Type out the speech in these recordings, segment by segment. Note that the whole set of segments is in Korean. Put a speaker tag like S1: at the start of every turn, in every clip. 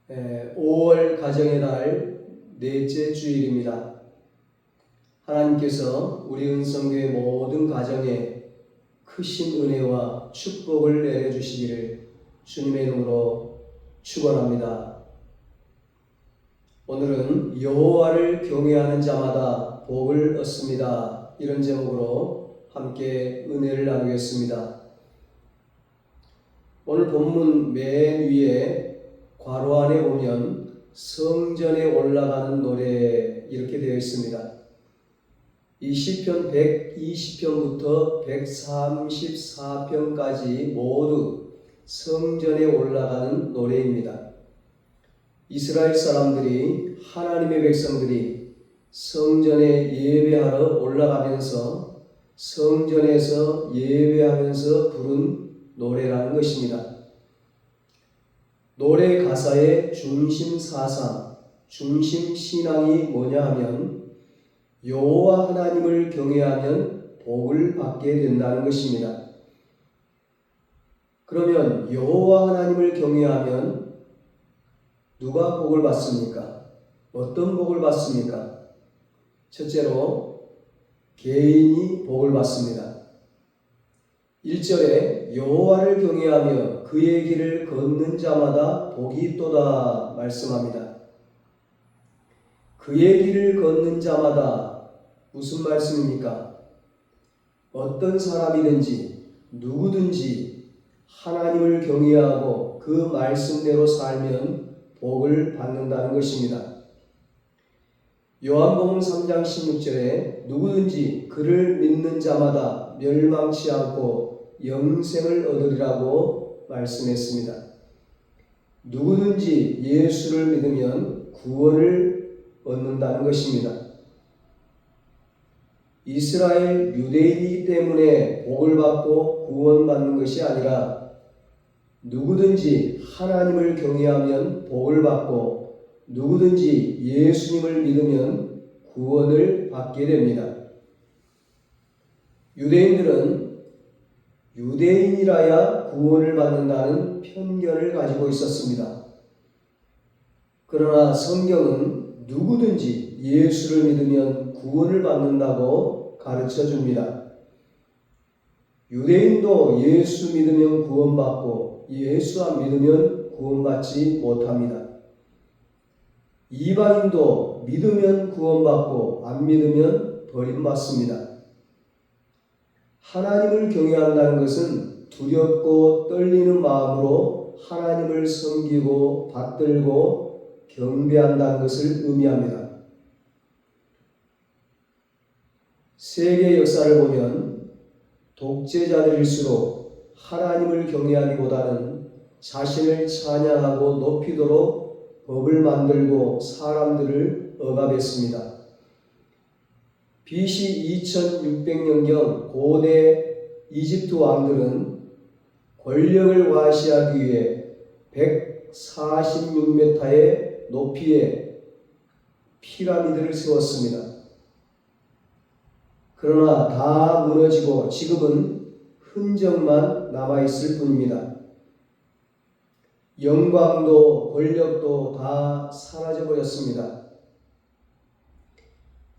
S1: 5월 가정의 달 넷째 주일입니다. 하나님께서 우리 은성교회 모든 가정에 크신 은혜와 축복을 내려주시기를 주님의 이름으로 축원합니다. 오늘은 여호와를 경외하는 자마다 복을 얻습니다. 이런 제목으로 함께 은혜를 나누겠습니다. 오늘 본문 맨 위에 괄호 안에 보면 성전에 올라가는 노래 이렇게 되어 있습니다. 이 시편 120편부터 134편까지 모두 성전에 올라가는 노래입니다. 이스라엘 사람들이, 하나님의 백성들이 성전에 예배하러 올라가면서 성전에서 예배하면서 부른 노래라는 것입니다. 노래 가사의 중심 사상, 중심 신앙이 뭐냐 하면 여호와 하나님을 경외하면 복을 받게 된다는 것입니다. 그러면 여호와 하나님을 경외하면 누가 복을 받습니까? 어떤 복을 받습니까? 첫째로 개인이 복을 받습니다. 1절에 여호와를 경외하며 그의 길을 걷는 자마다 복이 있도다 말씀합니다. 그의 길을 걷는 자마다 무슨 말씀입니까? 어떤 사람이든지 누구든지 하나님을 경외하고 그 말씀대로 살면 복을 받는다는 것입니다. 요한복음 3장 16절에 누구든지 그를 믿는 자마다 멸망치 않고 영생을 얻으리라고 말씀했습니다. 누구든지 예수를 믿으면 구원을 얻는다는 것입니다. 이스라엘 유대인이기 때문에 복을 받고 구원받는 것이 아니라 누구든지 하나님을 경외하면 복을 받고 누구든지 예수님을 믿으면 구원을 받게 됩니다. 유대인들은 유대인이라야 구원을 받는다는 편견을 가지고 있었습니다. 그러나 성경은 누구든지 예수를 믿으면 구원을 받는다고 가르쳐 줍니다. 유대인도 예수 믿으면 구원받고 예수 안 믿으면 구원받지 못합니다. 이방인도 믿으면 구원받고 안 믿으면 버림받습니다. 하나님을 경외한다는 것은 두렵고 떨리는 마음으로 하나님을 섬기고 받들고 경배한다는 것을 의미합니다. 세계 역사를 보면 독재자들일수록 하나님을 경외하기보다는 자신을 찬양하고 높이도록 법을 만들고 사람들을 억압했습니다. BC 2600년경 고대 이집트 왕들은 권력을 과시하기 위해 146m의 높이의 피라미드를 세웠습니다. 그러나 다 무너지고 지금은 흔적만 남아있을 뿐입니다. 영광도 권력도 다 사라져버렸습니다.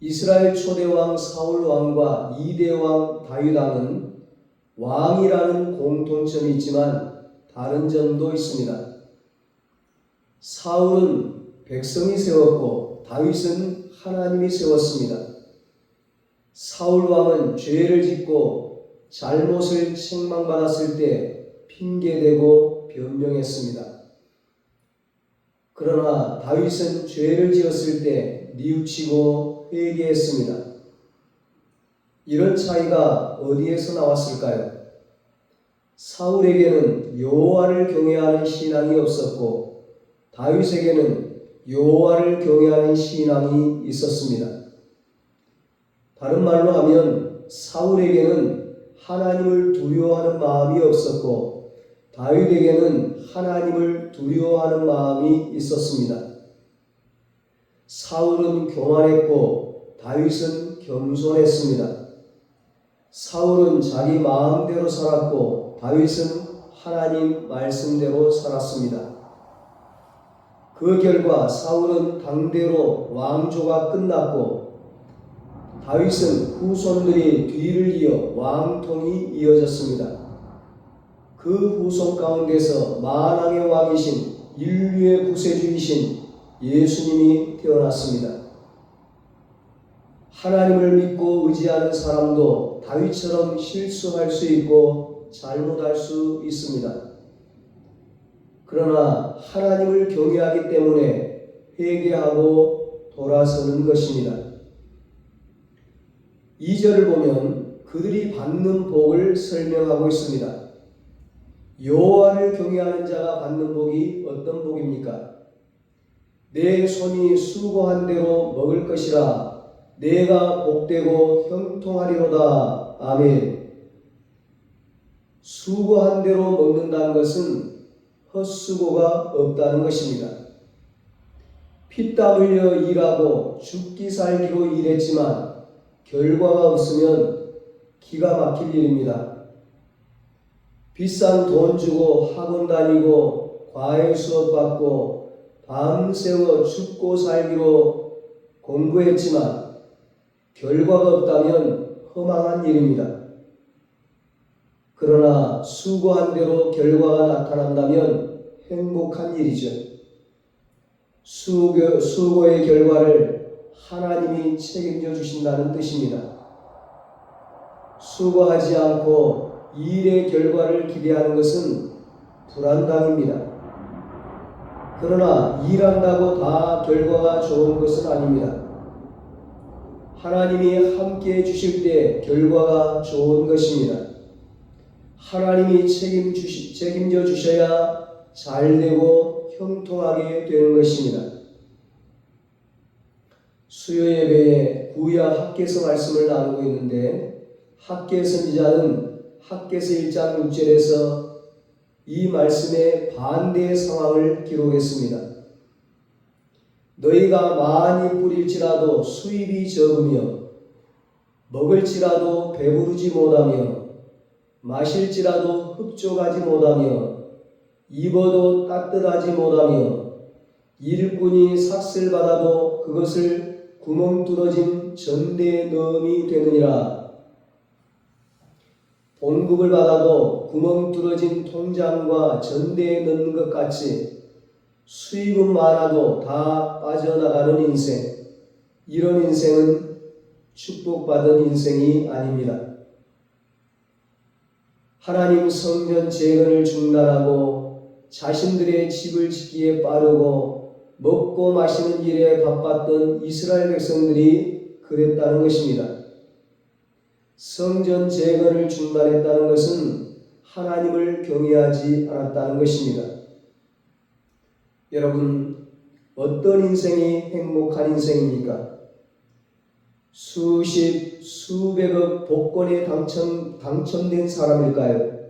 S1: 이스라엘 초대왕 사울왕과 2대왕 다윗왕은 왕이라는 공통점이 있지만 다른 점도 있습니다. 사울은 백성이 세웠고 다윗은 하나님이 세웠습니다. 사울왕은 죄를 짓고 잘못을 책망받았을 때 핑계대고 변명했습니다. 그러나 다윗은 죄를 지었을 때 뉘우치고 회개했습니다. 이런 차이가 어디에서 나왔을까요? 사울에게는 여호와를 경외하는 신앙이 없었고 다윗에게는 여호와를 경외하는 신앙이 있었습니다. 다른 말로 하면 사울에게는 하나님을 두려워하는 마음이 없었고 다윗에게는 하나님을 두려워하는 마음이 있었습니다. 사울은 교만했고 다윗은 겸손했습니다. 사울은 자기 마음대로 살았고 다윗은 하나님 말씀대로 살았습니다. 그 결과 사울은 당대로 왕조가 끝났고 다윗은 후손들이 뒤를 이어 왕통이 이어졌습니다. 그 후손 가운데서 만왕의 왕이신 인류의 구세주이신 예수님이 태어났습니다. 하나님을 믿고 의지하는 사람도 다윗처럼 실수할 수 있고 잘못할 수 있습니다. 그러나 하나님을 경외하기 때문에 회개하고 돌아서는 것입니다. 2절을 보면 그들이 받는 복을 설명하고 있습니다. 여호와를 경외하는 자가 받는 복이 어떤 복입니까? 내 손이 수고한 대로 먹을 것이라 내가 복되고 형통하리로다. 아멘. 수고한 대로 먹는다는 것은 헛수고가 없다는 것입니다. 피땀 흘려 일하고 죽기 살기로 일했지만 결과가 없으면 기가 막힐 일입니다. 비싼 돈 주고 학원 다니고 과외 수업 받고 밤새워 죽고 살기로 공부했지만 결과가 없다면 허망한 일입니다. 그러나 수고한 대로 결과가 나타난다면 행복한 일이죠. 수고의 결과를 하나님이 책임져 주신다는 뜻입니다. 수고하지 않고 일의 결과를 기대하는 것은 불안당입니다. 그러나 일한다고 다 결과가 좋은 것은 아닙니다. 하나님이 함께 주실 때 결과가 좋은 것입니다. 하나님이 책임져 주셔야 잘되고 형통하게 되는 것입니다. 수요 예배에 구약 학개서 말씀을 나누고 있는데 학개 선지자는 학개서 1장 6절에서 이 말씀의 반대의 상황을 기록했습니다. 너희가 많이 뿌릴지라도 수입이 적으며 먹을지라도 배부르지 못하며 마실지라도 흡족하지 못하며 입어도 따뜻하지 못하며 일꾼이 삭슬 받아도 그것을 구멍 뚫어진 전대에 넣음이 되느니라. 봉급을 받아도 구멍 뚫어진 통장과 전대에 넣는 것 같이 수입은 많아도 다 빠져나가는 인생, 이런 인생은 축복받은 인생이 아닙니다. 하나님 성전 재건을 중단하고 자신들의 집을 짓기에 빠르고 먹고 마시는 일에 바빴던 이스라엘 백성들이 그랬다는 것입니다. 성전 재건을 중단했다는 것은 하나님을 경외하지 않았다는 것입니다. 여러분, 어떤 인생이 행복한 인생입니까? 수십, 수백억 복권에 당첨된 사람일까요?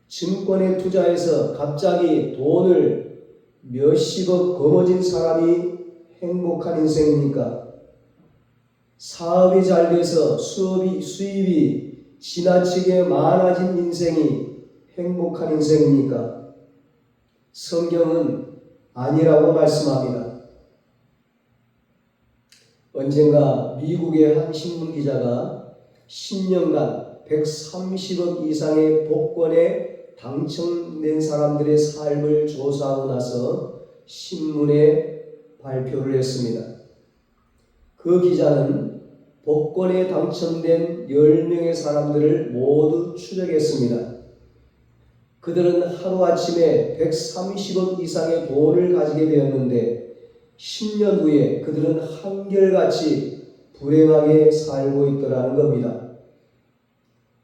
S1: 증권에 투자해서 갑자기 돈을 몇십억 거머쥔 사람이 행복한 인생입니까? 사업이 잘 돼서 수입이 지나치게 많아진 인생이 행복한 인생입니까? 성경은 아니라고 말씀합니다. 언젠가 미국의 한 신문 기자가 10년간 130억 이상의 복권에 당첨된 사람들의 삶을 조사하고 나서 신문에 발표를 했습니다. 그 기자는 복권에 당첨된 10명의 사람들을 모두 추적했습니다. 그들은 하루아침에 130억 이상의 돈을 가지게 되었는데 10년 후에 그들은 한결같이 불행하게 살고 있더라는 겁니다.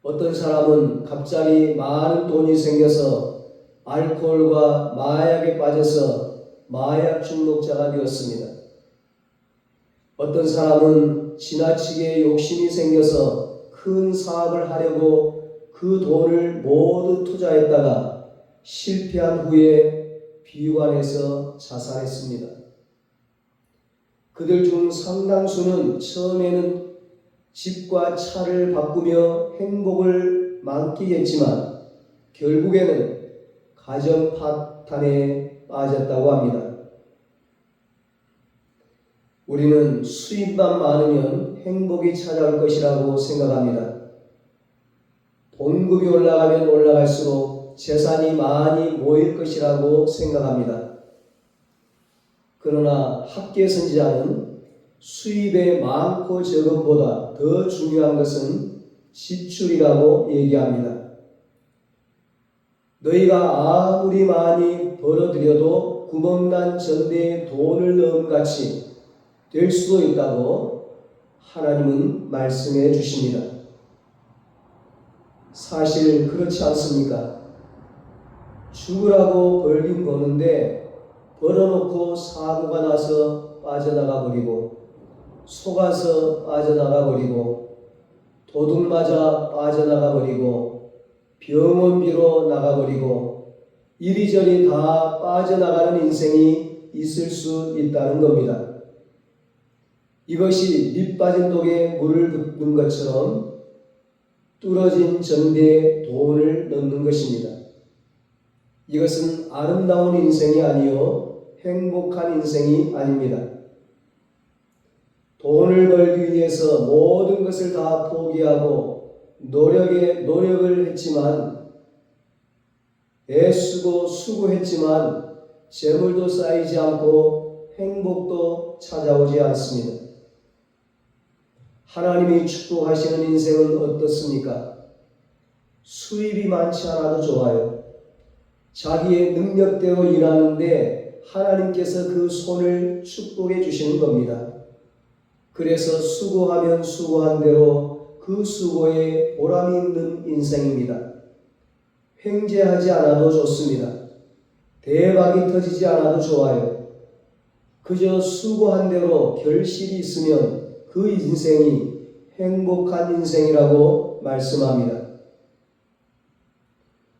S1: 어떤 사람은 갑자기 많은 돈이 생겨서 알코올과 마약에 빠져서 마약 중독자가 되었습니다. 어떤 사람은 지나치게 욕심이 생겨서 큰 사업을 하려고 그 돈을 모두 투자했다가 실패한 후에 비관해서 자살했습니다. 그들 중 상당수는 처음에는 집과 차를 바꾸며 행복을 만끽했지만 결국에는 가정 파탄에 빠졌다고 합니다. 우리는 수입만 많으면 행복이 찾아올 것이라고 생각합니다. 봉급이 올라가면 올라갈수록 재산이 많이 모일 것이라고 생각합니다. 그러나 학계 선지자는 수입의 많고 적음보다 더 중요한 것은 지출이라고 얘기합니다. 너희가 아무리 많이 벌어들여도 구멍난 전대에 돈을 넣은 같이 될 수도 있다고 하나님은 말씀해 주십니다. 사실 그렇지 않습니까? 죽으라고 벌긴 거는데 벌어놓고 사고가 나서 빠져나가 버리고 속아서 빠져나가 버리고 도둑 맞아 빠져나가 버리고 병원비로 나가 버리고 이리저리 다 빠져나가는 인생이 있을 수 있다는 겁니다. 이것이 밑 빠진 독에 물을 붓는 것처럼 뚫어진 전대에 돈을 넣는 것입니다. 이것은 아름다운 인생이 아니요 행복한 인생이 아닙니다. 돈을 벌기 위해서 모든 것을 다 포기하고 노력을 했지만 애쓰고 수고했지만 재물도 쌓이지 않고 행복도 찾아오지 않습니다. 하나님이 축복하시는 인생은 어떻습니까? 수입이 많지 않아도 좋아요. 자기의 능력대로 일하는데 하나님께서 그 손을 축복해 주시는 겁니다. 그래서 수고하면 수고한 대로 그 수고에 보람이 있는 인생입니다. 횡재하지 않아도 좋습니다. 대박이 터지지 않아도 좋아요. 그저 수고한 대로 결실이 있으면 그 인생이 행복한 인생이라고 말씀합니다.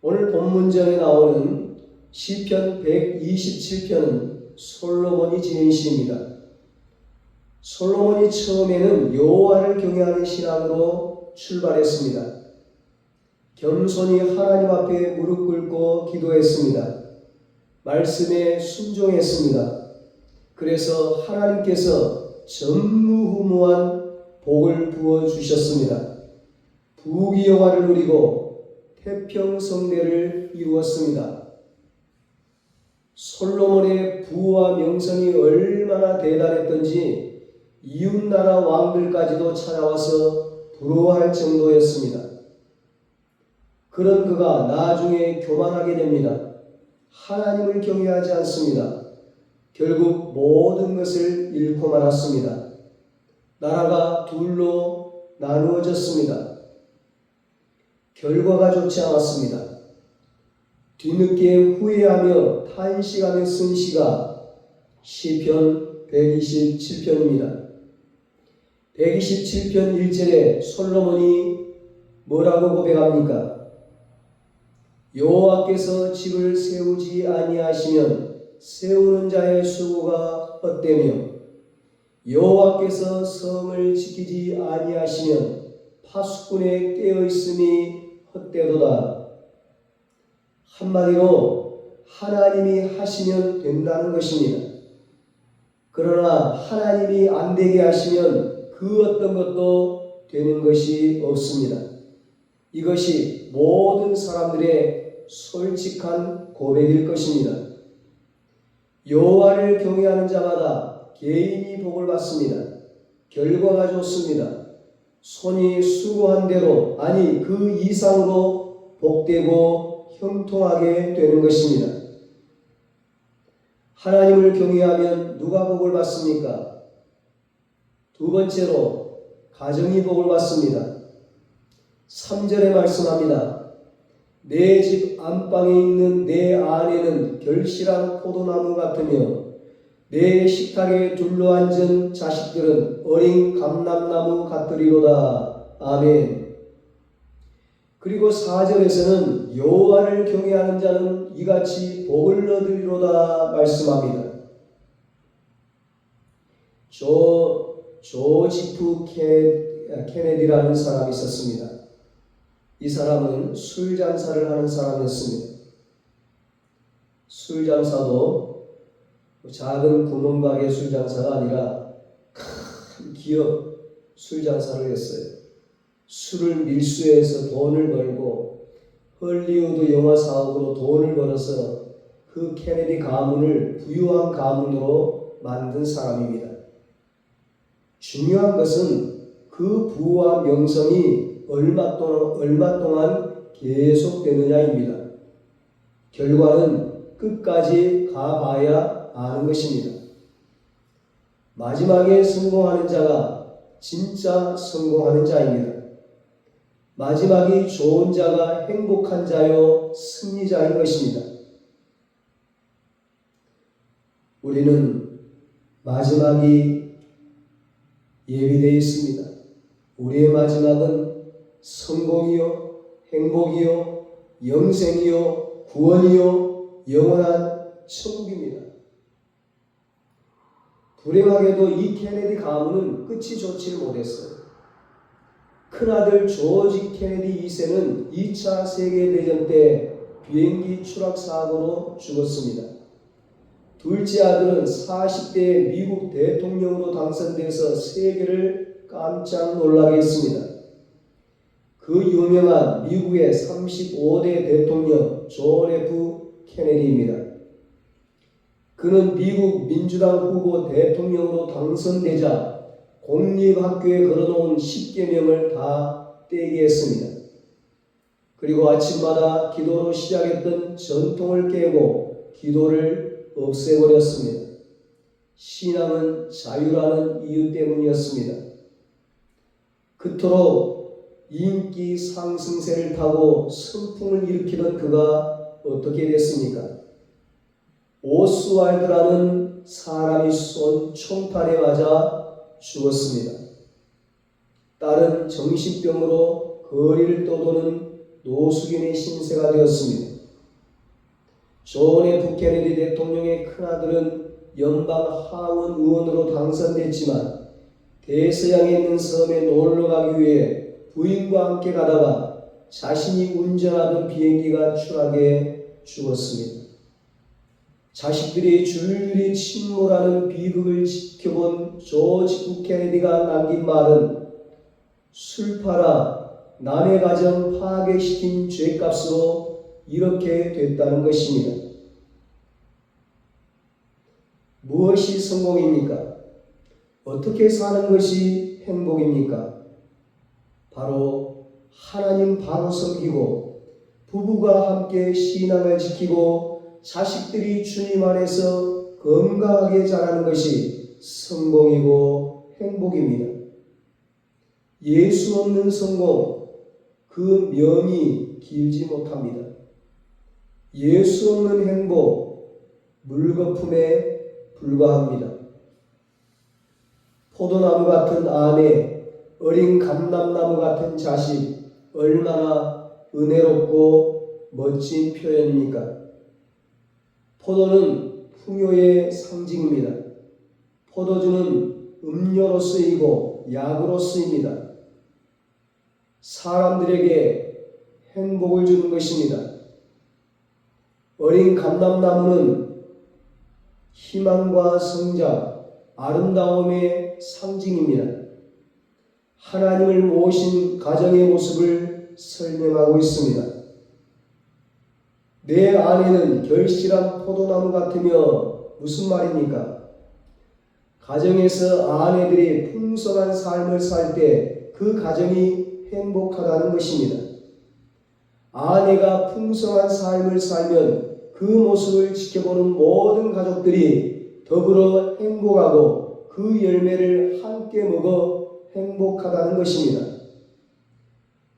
S1: 오늘 본문전에 나오는 시편 127편은 솔로몬이 지은 시입니다. 솔로몬이 처음에는 여호와를 경외하는 신앙으로 출발했습니다. 겸손히 하나님 앞에 무릎 꿇고 기도했습니다. 말씀에 순종했습니다. 그래서 하나님께서 전무후무한 복을 부어주셨습니다. 부귀영화를 누리고 태평성대를 이루었습니다. 솔로몬의 부와 명성이 얼마나 대단했던지 이웃나라 왕들까지도 찾아와서 부러워할 정도였습니다. 그런 그가 나중에 교만하게 됩니다. 하나님을 경외하지 않습니다. 결국 모든 것을 잃고 말았습니다. 나라가 둘로 나누어졌습니다. 결과가 좋지 않았습니다. 뒤늦게 후회하며 탄식하며 쓴 시가 시편 127편입니다. 127편 1절에 솔로몬이 뭐라고 고백합니까? 여호와께서 집을 세우지 아니하시면 세우는 자의 수고가 헛되며 여호와께서 성을 지키지 아니하시면 파수꾼의 깨어있음이 헛되도다. 한마디로 하나님이 하시면 된다는 것입니다. 그러나 하나님이 안 되게 하시면 그 어떤 것도 되는 것이 없습니다. 이것이 모든 사람들의 솔직한 고백일 것입니다. 여호와를 경외하는 자마다 개인이 복을 받습니다. 결과가 좋습니다. 손이 수고한 대로 아니 그 이상으로 복되고 형통하게 되는 것입니다. 하나님을 경외하면 누가 복을 받습니까? 두 번째로 가정이 복을 받습니다. 3절에 말씀합니다. 내 집 안방에 있는 내 아내는 결실한 포도나무 같으며 내 식탁에 둘러앉은 자식들은 어린 감람나무 같으리로다. 아멘. 그리고 4절에서는 여호와를 경외하는 자는 이같이 복을 얻으리로다 말씀합니다. 조지프 케네디라는 사람이 있었습니다. 이 사람은 술 장사를 하는 사람이었습니다. 술 장사도 작은 구멍가게 술 장사가 아니라 큰 기업 술 장사를 했어요. 술을 밀수해서 돈을 벌고 헐리우드 영화 사업으로 돈을 벌어서 그 케네디 가문을 부유한 가문으로 만든 사람입니다. 중요한 것은 그 부와 명성이 얼마 동안 계속되느냐입니다. 결과는 끝까지 가봐야 아는 것입니다. 마지막에 성공하는 자가 진짜 성공하는 자입니다. 마지막이 좋은 자가 행복한 자요 승리자인 것입니다. 우리는 마지막이 예비되어 있습니다. 우리의 마지막은 성공이요, 행복이요, 영생이요, 구원이요, 영원한 천국입니다. 불행하게도 이 케네디 가문은 끝이 좋지를 못했어요. 큰아들 조지 케네디 2세는 2차 세계대전 때 비행기 추락사고로 죽었습니다. 둘째 아들은 40대에 미국 대통령으로 당선돼서 세계를 깜짝 놀라게 했습니다. 그 유명한 미국의 35대 대통령 존 F 케네디입니다. 그는 미국 민주당 후보 대통령으로 당선되자 공립학교에 걸어놓은 10계명을 다 떼게 했습니다. 그리고 아침마다 기도로 시작했던 전통을 깨고 기도를 없애버렸습니다. 신앙은 자유라는 이유 때문이었습니다. 그토록 인기 상승세를 타고 선풍을 일으키던 그가 어떻게 됐습니까? 오스왈드라는 사람이 쏜 총탄에 맞아 죽었습니다. 딸은 정신병으로 거리를 떠도는 노숙인의 신세가 되었습니다. 존 F 케네디 대통령의 큰아들은 연방 하원 의원으로 당선됐지만 대서양에 있는 섬에 놀러가기 위해 부인과 함께 가다가 자신이 운전하던 비행기가 추락해 죽었습니다. 자식들이 줄줄이 침몰하는 비극을 지켜본 조지 F 케네디가 남긴 말은 술 팔아 남의 가정 파괴시킨 죄값으로 이렇게 됐다는 것입니다. 무엇이 성공입니까? 어떻게 사는 것이 행복입니까? 바로 하나님 바로 섬기고 부부가 함께 신앙을 지키고 자식들이 주님 안에서 건강하게 자라는 것이 성공이고 행복입니다. 예수 없는 성공, 그 명이 길지 못합니다. 예수 없는 행복, 물거품에 불과합니다. 포도나무 같은 아내, 어린 감람나무 같은 자식, 얼마나 은혜롭고 멋진 표현입니까? 포도는 풍요의 상징입니다. 포도주는 음료로 쓰이고 약으로 쓰입니다. 사람들에게 행복을 주는 것입니다. 어린 감람나무는 희망과 성장, 아름다움의 상징입니다. 하나님을 모신 가정의 모습을 설명하고 있습니다. 내 아내는 결실한 포도나무 같으며 무슨 말입니까? 가정에서 아내들이 풍성한 삶을 살 때 그 가정이 행복하다는 것입니다. 아내가 풍성한 삶을 살면 그 모습을 지켜보는 모든 가족들이 더불어 행복하고 그 열매를 함께 먹어 행복하다는 것입니다.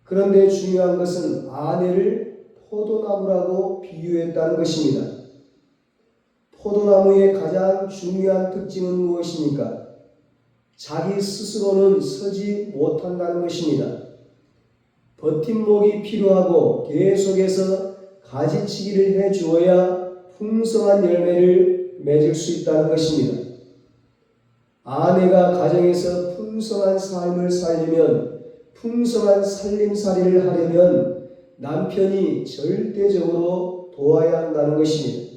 S1: 그런데 중요한 것은 아내를 포도나무라고 비유했다는 것입니다. 포도나무의 가장 중요한 특징은 무엇입니까? 자기 스스로는 서지 못한다는 것입니다. 버팀목이 필요하고 계속해서 가지치기를 해주어야 풍성한 열매를 맺을 수 있다는 것입니다. 아내가 가정에서 풍성한 삶을 살려면, 풍성한 살림살이를 하려면 남편이 절대적으로 도와야 한다는 것입니다.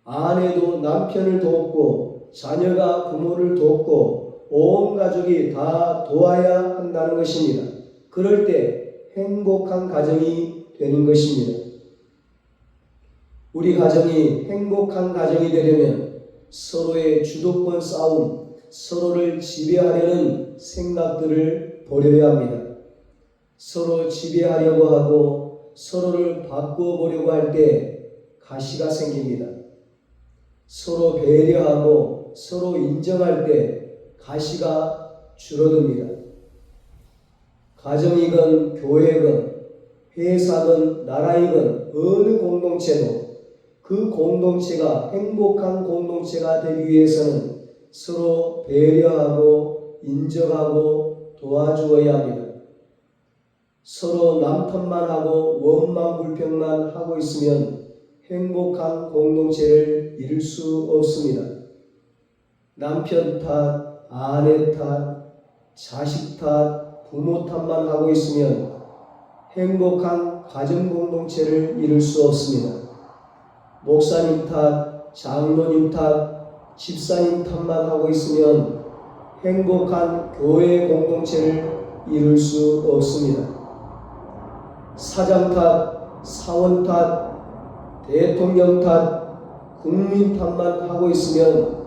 S1: 아내도 남편을 돕고 자녀가 부모를 돕고 온 가족이 다 도와야 한다는 것입니다. 그럴 때 행복한 가정이 되는 것입니다. 우리 가정이 행복한 가정이 되려면 서로의 주도권 싸움, 서로를 지배하려는 생각들을 버려야 합니다. 서로 지배하려고 하고 서로를 바꿔보려고 할 때 가시가 생깁니다. 서로 배려하고 서로 인정할 때 가시가 줄어듭니다. 가정이건 교회건 회사건 나라이건 어느 공동체도 그 공동체가 행복한 공동체가 되기 위해서는 서로 배려하고 인정하고 도와주어야 합니다. 서로 남 탓만 하고 원망 불평만 하고 있으면 행복한 공동체를 이룰 수 없습니다. 남편 탓, 아내 탓, 자식 탓, 부모 탓만 하고 있으면 행복한 가정 공동체를 이룰 수 없습니다. 목사님 탓, 장로님 탓, 집사님 탓만 하고 있으면 행복한 교회 공동체를 이룰 수 없습니다. 사장 탓, 사원 탓, 대통령 탓, 국민 탓만 하고 있으면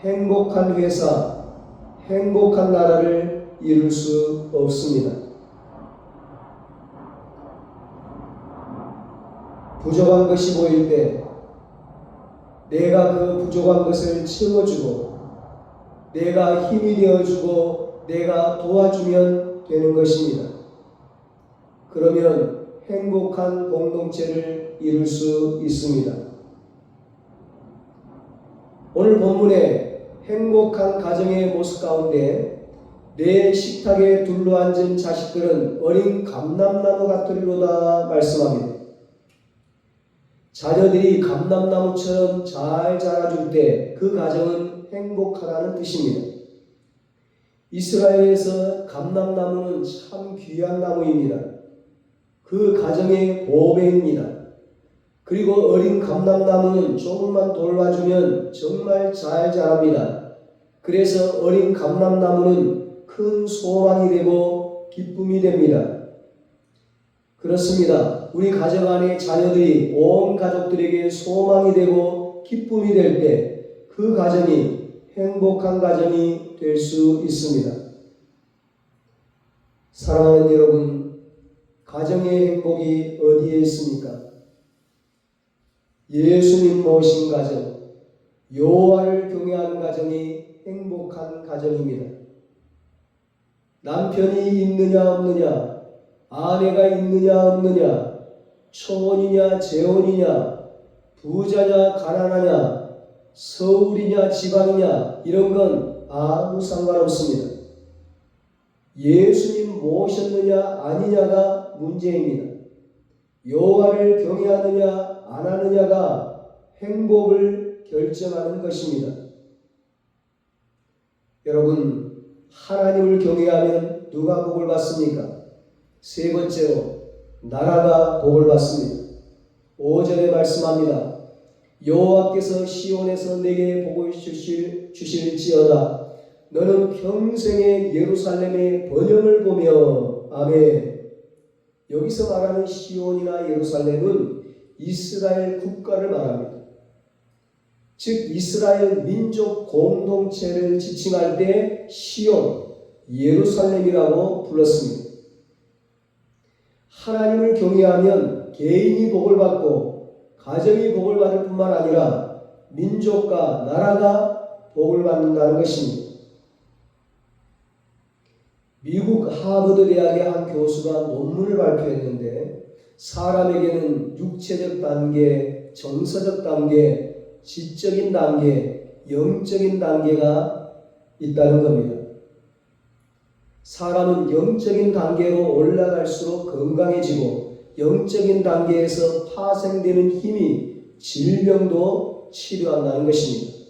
S1: 행복한 회사, 행복한 나라를 이룰 수 없습니다. 부족한 것이 보일 때 내가 그 부족한 것을 채워주고 내가 힘이 되어주고 내가 도와주면 되는 것입니다. 그러면 행복한 공동체를 이룰 수 있습니다. 오늘 본문에 행복한 가정의 모습 가운데 내 식탁에 둘러앉은 자식들은 어린 감람나무 같으리로다 말씀합니다. 자녀들이 감람나무처럼 잘 자라줄 때 그 가정은 행복하다는 뜻입니다. 이스라엘에서 감람나무는 참 귀한 나무입니다. 그 가정의 보배입니다. 그리고 어린 감람나무는 조금만 돌봐주면 정말 잘 자랍니다. 그래서 어린 감람나무는 큰 소망이 되고 기쁨이 됩니다. 그렇습니다. 우리 가정 안의 자녀들이 온 가족들에게 소망이 되고 기쁨이 될 때 그 가정이 행복한 가정이 될 수 있습니다. 사랑하는 여러분, 가정의 행복이 어디에 있습니까? 예수님 모신 가정, 여호와를 경외하는 가정이 행복한 가정입니다. 남편이 있느냐 없느냐, 아내가 있느냐 없느냐, 초혼이냐 재혼이냐, 부자냐 가난하냐, 서울이냐 지방이냐 이런 건 아무 상관없습니다. 예수님 모셨느냐 아니냐가 문제입니다. 여호와를 경외하느냐 안 하느냐가 행복을 결정하는 것입니다. 여러분, 하나님을 경외하면 누가 복을 받습니까? 세 번째로 나라가 복을 받습니다. 5절에 말씀합니다. 여호와께서 시온에서 내게 복을 주실지어다. 너는 평생에 예루살렘의 번영을 보며 아멘. 여기서 말하는 시온이나 예루살렘은 이스라엘 국가를 말합니다. 즉 이스라엘 민족 공동체를 지칭할 때 시온, 예루살렘이라고 불렀습니다. 하나님을 경외하면 개인이 복을 받고 가정이 복을 받을 뿐만 아니라 민족과 나라가 복을 받는다는 것입니다. 미국 하버드 대학의 한 교수가 논문을 발표했는데 사람에게는 육체적 단계, 정서적 단계, 지적인 단계, 영적인 단계가 있다는 겁니다. 사람은 영적인 단계로 올라갈수록 건강해지고 영적인 단계에서 파생되는 힘이 질병도 치료한다는 것입니다.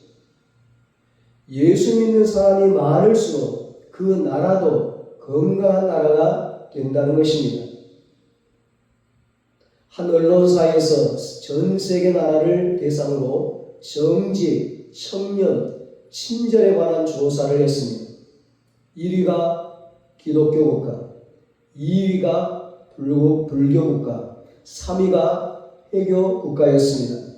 S1: 예수 믿는 사람이 많을수록 그 나라도 건강한 나라가 된다는 것입니다. 한 언론사에서 전 세계 나라를 대상으로 정직, 청년, 친절에 관한 조사를 했습니다. 1위가 기독교 국가, 2위가 불교 국가, 3위가 회교 국가였습니다.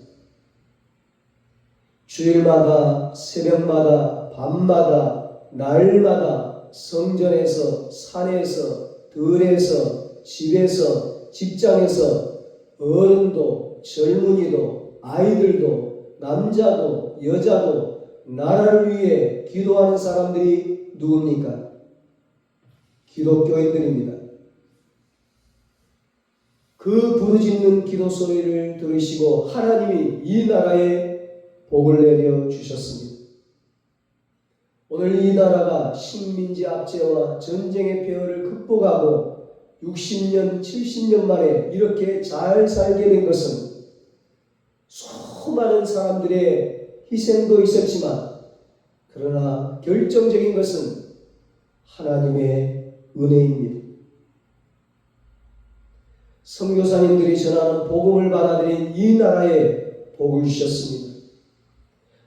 S1: 주일마다, 새벽마다, 밤마다, 날마다 성전에서, 산에서, 들에서, 집에서, 직장에서 어른도, 젊은이도, 아이들도, 남자도, 여자도 나라를 위해 기도하는 사람들이 누굽니까? 기독교인들입니다. 그 부르짖는 기도 소리를 들으시고 하나님이 이 나라에 복을 내려 주셨습니다. 오늘 이 나라가 식민지 압제와 전쟁의 폐허를 극복하고 60년, 70년 만에 이렇게 잘 살게 된 것은 수많은 사람들의 희생도 있었지만 그러나 결정적인 것은 하나님의 은혜입니다. 선교사님들이 전하는 복음을 받아들인 이 나라에 복을 주셨습니다.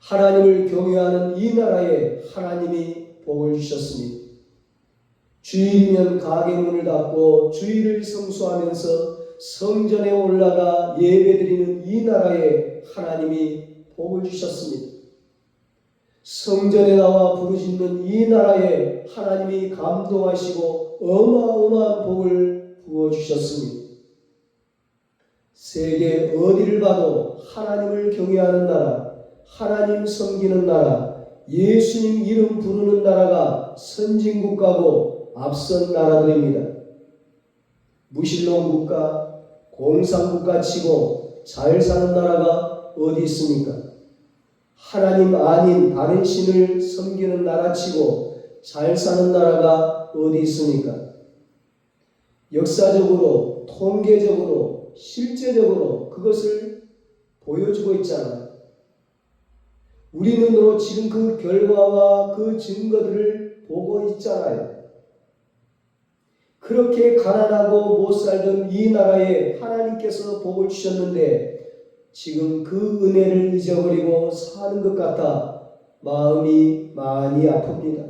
S1: 하나님을 경외하는 이 나라에 하나님이 복을 주셨습니다. 주일이면 가게 문을 닫고 주일을 성수하면서 성전에 올라가 예배드리는 이 나라에 하나님이 복을 주셨습니다. 성전에 나와 부르짖는 이 나라에 하나님이 감동하시고 어마어마한 복을 부어주셨습니다. 세계 어디를 봐도 하나님을 경외하는 나라, 하나님 섬기는 나라, 예수님 이름 부르는 나라가 선진국가고 앞선 나라들입니다. 무신론 국가, 공산국가 치고 잘 사는 나라가 어디 있습니까? 하나님 아닌 다른 신을 섬기는 나라치고 잘 사는 나라가 어디 있습니까? 역사적으로, 통계적으로, 실제적으로 그것을 보여주고 있잖아요. 우리 눈으로 지금 그 결과와 그 증거들을 보고 있잖아요. 그렇게 가난하고 못 살던 이 나라에 하나님께서 복을 주셨는데 지금 그 은혜를 잊어버리고 사는 것 같아 마음이 많이 아픕니다.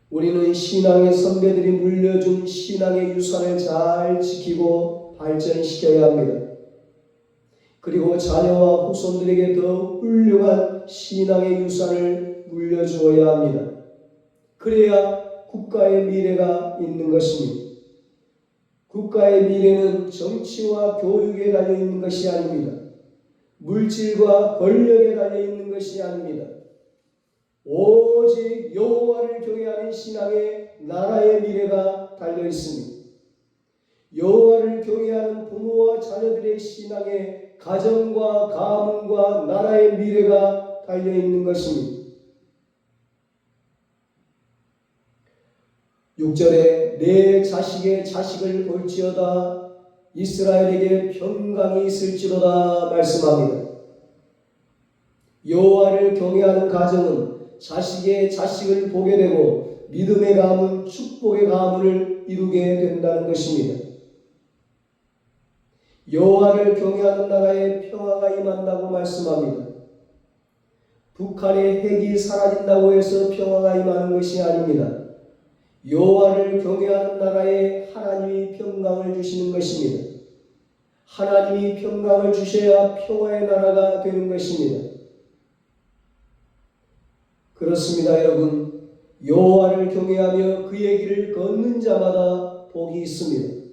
S1: 우리는 신앙의 선배들이 물려준 신앙의 유산을 잘 지키고 발전시켜야 합니다. 그리고 자녀와 후손들에게 더 훌륭한 신앙의 유산을 물려주어야 합니다. 그래야 국가의 미래가 있는 것입니다. 국가의 미래는 정치와 교육에 달려있는 것이 아닙니다. 물질과 권력에 달려있는 것이 아닙니다. 오직 여호와를 경외하는 신앙에 나라의 미래가 달려있습니다. 여호와를 경외하는 부모와 자녀들의 신앙에 가정과 가문과 나라의 미래가 달려있는 것입니다. 6절에 내 자식의 자식을 볼지어다 이스라엘에게 평강이 있을지로다 말씀합니다. 여호와를 경외하는 가정은 자식의 자식을 보게 되고 믿음의 가문, 축복의 가문을 이루게 된다는 것입니다. 여호와를 경외하는 나라에 평화가 임한다고 말씀합니다. 북한의 핵이 사라진다고 해서 평화가 임하는 것이 아닙니다. 여호와를 경외하는 나라에 하나님이 평강을 주시는 것입니다. 하나님이 평강을 주셔야 평화의 나라가 되는 것입니다. 그렇습니다, 여러분. 여호와를 경외하며 그의 길을 걷는 자마다 복이 있습니다.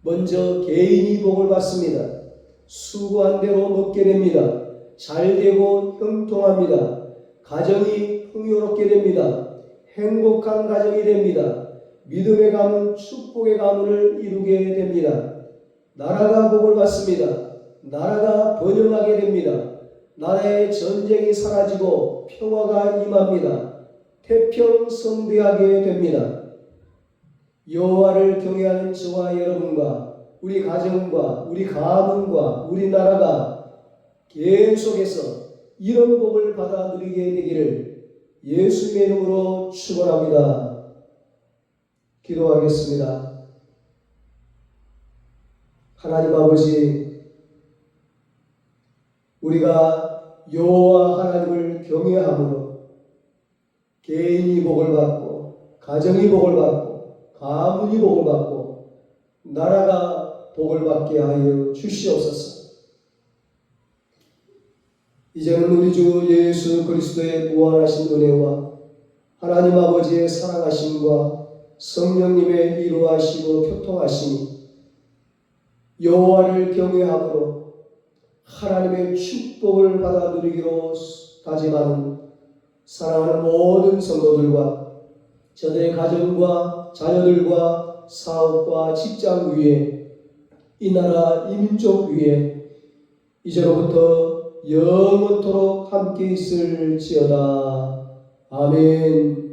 S1: 먼저 개인이 복을 받습니다. 수고한 대로 먹게 됩니다. 잘되고 형통합니다. 가정이 풍요롭게 됩니다. 행복한 가정이 됩니다. 믿음의 가문, 축복의 가문을 이루게 됩니다. 나라가 복을 받습니다. 나라가 번영하게 됩니다. 나라의 전쟁이 사라지고 평화가 임합니다. 태평성대하게 됩니다. 여호와를 경외하는 저와 여러분과 우리 가정과 우리 가문과 우리 나라가 계속해서 이런 복을 받아 누리게 되기를 예수님의 이름으로 축원합니다. 기도하겠습니다. 하나님 아버지, 우리가 여호와 하나님을 경외함으로 개인이 복을 받고 가정이 복을 받고 가문이 복을 받고 나라가 복을 받게 하여 주시옵소서. 이제는 우리 주 예수 그리스도의 무한하신 은혜와 하나님 아버지의 사랑하심과 성령님의 이루하시고 교통하심이 여호와를 경외함으로 하나님의 축복을 받아 누리기로 다짐하는 사랑하는 모든 성도들과 저들의 가정과 자녀들과 사업과 직장 위에 이 나라 이 민족 위에 이제로부터 영원토록 함께 있을지어다. 아멘.